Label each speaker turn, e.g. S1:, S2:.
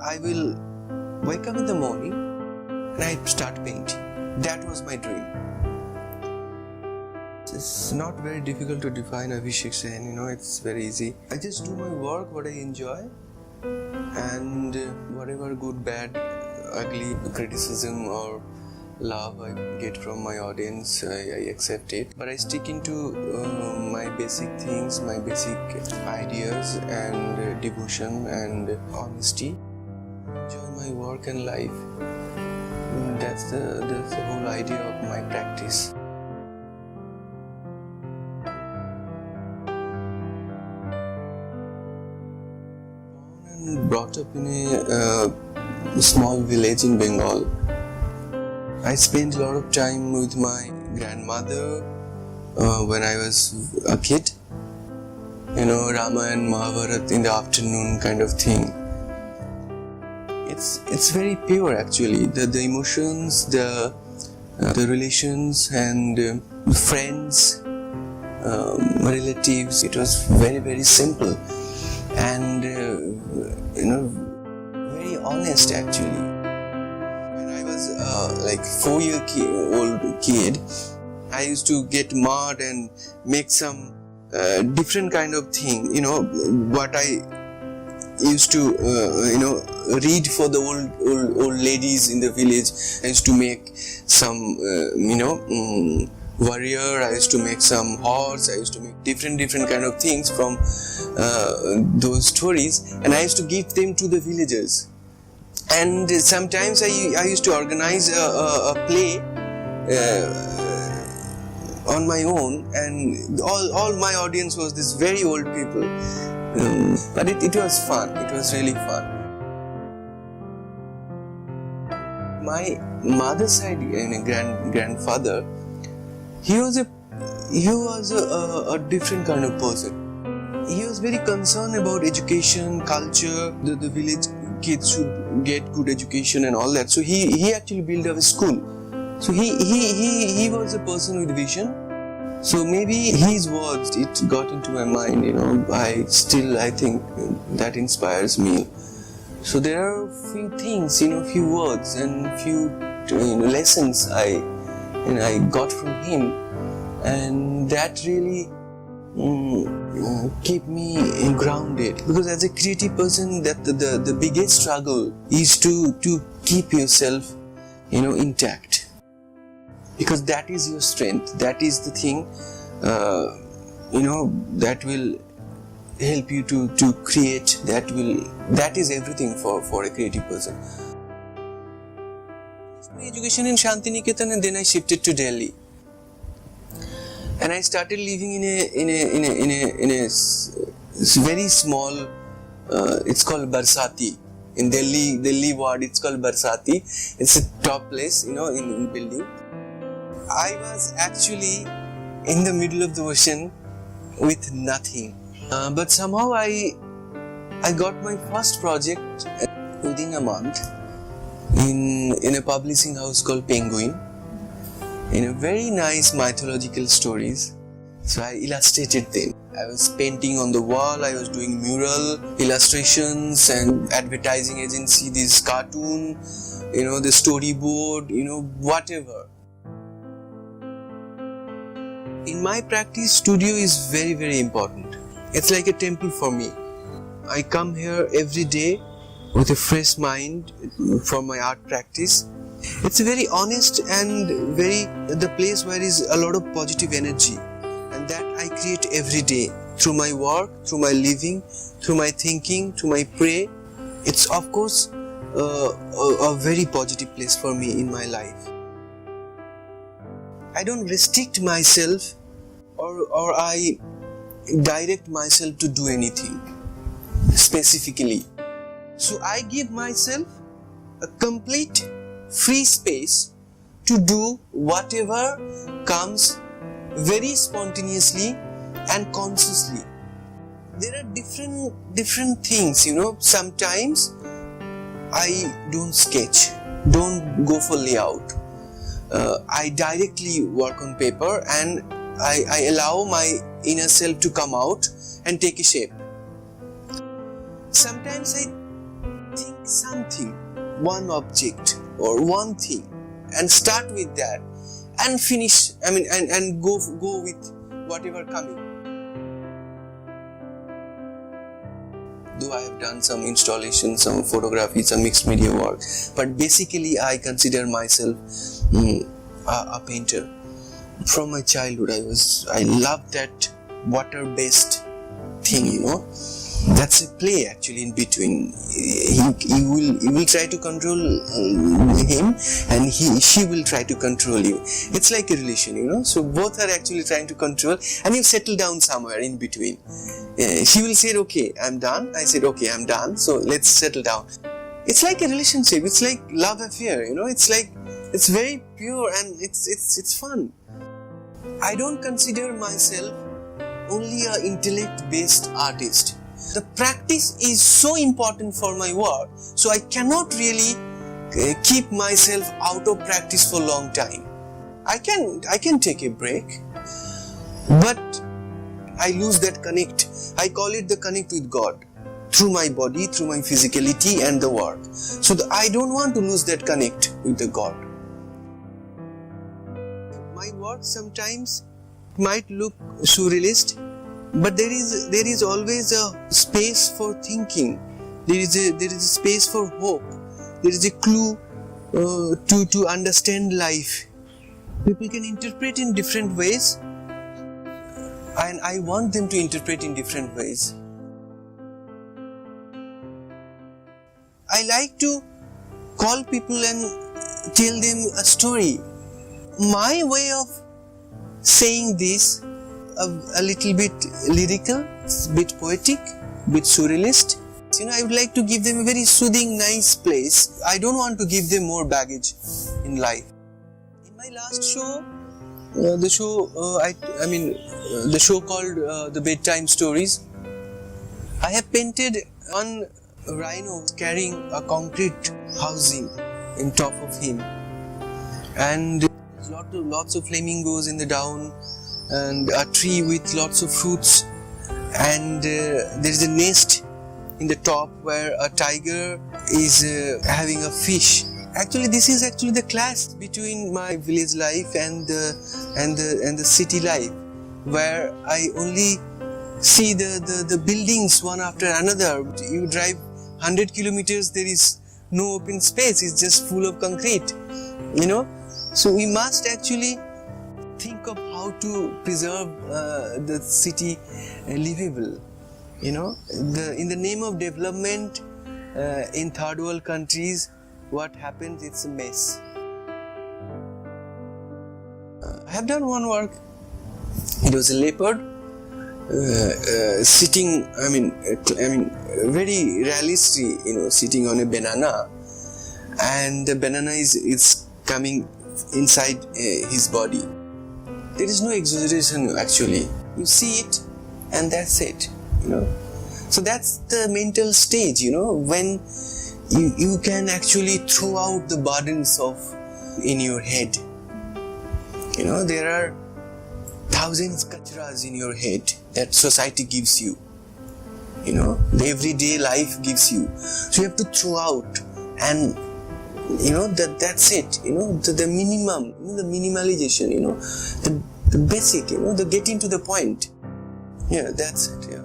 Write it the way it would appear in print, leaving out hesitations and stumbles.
S1: I will wake up in the morning and I start painting. That was my dream. It's not very difficult to define Abhishek Sen, it's very easy. I just do my work, what I enjoy, and whatever good, bad, ugly criticism or love I get from my audience, I accept it. But I stick into my basic things, my basic ideas and devotion and honesty. Enjoy my work and life. That's the whole idea of my practice. Born and brought up in a small village in Bengal. I spent a lot of time with my grandmother when I was a kid. Rama and Mahabharata in the afternoon kind of thing. It's very pure actually. The emotions, the relations and friends, relatives. It was very, very simple and very honest actually. When I was like 4-year-old kid, I used to get mud and make some different kind of thing. What I used to read for the old ladies in the village. I used to make some warrior. I used to make some horse. I used to make different kind of things from those stories, and I used to give them to the villagers. And sometimes I used to organize a play on my own, and all my audience was this very old people. But it was fun. It was really fun. My mother's side grandfather, he was a different kind of person. He was very concerned about education, culture. The village kids should get good education and all that. So he actually built up a school. So he was a person with vision. So maybe his words, it got into my mind, I think that inspires me. So there are a few things, few words and few lessons I got from him, and that really keep me grounded. Because as a creative person, that the biggest struggle is to keep yourself, intact. Because that is your strength, that is the thing, that will help you to create, that is everything for a creative person. My education in Shantiniketan, and then I shifted to Delhi. And I started living in a very small, it's called Barsati. In Delhi ward, it's called Barsati. It's a top place, in building. I was actually in the middle of the ocean with nothing. But somehow I got my first project within a month in a publishing house called Penguin, in a very nice mythological stories. So I illustrated them. I was painting on the wall, I was doing mural illustrations and advertising agency, this cartoon, the storyboard, whatever. In my practice, studio is very, very important. It's like a temple for me. I come here every day with a fresh mind for my art practice. It's a very honest and the place where is a lot of positive energy, and that I create every day through my work, through my living, through my thinking, through my pray. It's of course a very positive place for me in my life. I don't restrict myself or I direct myself to do anything specifically. So I give myself a complete free space to do whatever comes very spontaneously and consciously. There are different things, Sometimes I don't sketch, don't go for layout. I directly work on paper and I allow my inner self to come out and take a shape. Sometimes think something, one object or one thing, and start with that, and finish. And go with whatever coming. Though I have done some installation, some photography, some mixed media work, but basically I consider myself a painter. From my childhood, I loved that water-based thing, That's a play actually in between. You will try to control him, and she will try to control you. It's like a relation, So both are actually trying to control, and you settle down somewhere in between. She will say, "Okay, I'm done." I said, "Okay, I'm done. So let's settle down." It's like a relationship. It's like love affair. It's very pure and it's fun. I don't consider myself only an intellect-based artist. The practice is so important for my work, so I cannot really keep myself out of practice for a long time. I can take a break, but I lose that connect. I call it the connect with God through my body, through my physicality and the work. So I don't want to lose that connect with the God. My work sometimes might look surrealist, but there is always a space for thinking. There is a space for hope. There is a clue to understand life. People can interpret in different ways, and I want them to interpret in different ways. I like to call people and tell them a story. My way of saying this, a little bit lyrical, a bit poetic, a bit surrealist. I would like to give them a very soothing, nice place. I don't want to give them more baggage in life. In my last show, the show called The Bedtime Stories, I have painted one rhino carrying a concrete housing in top of him, and lots of flamingos in the down, and a tree with lots of fruits, and there is a nest in the top where a tiger is having a fish. Actually, this is actually the clash between my village life and the city life, where I only see the buildings one after another. You drive 100 kilometers, there is no open space, it's just full of concrete, So we must actually think of how to preserve the city livable, in the name of development. In third world countries, what happens, it's a mess. I have done one work. It was a leopard sitting, very realistic, sitting on a banana, and the banana is coming inside his body. There is no exaggeration actually. You see it, and that's it. So that's the mental stage. When you can actually throw out the burdens in your head. There are thousands kachras in your head that society gives you. The everyday life gives you. So you have to throw out, and that's it. The minimum, the minimalization. The basic. The getting to the point. Yeah, that's it. Yeah.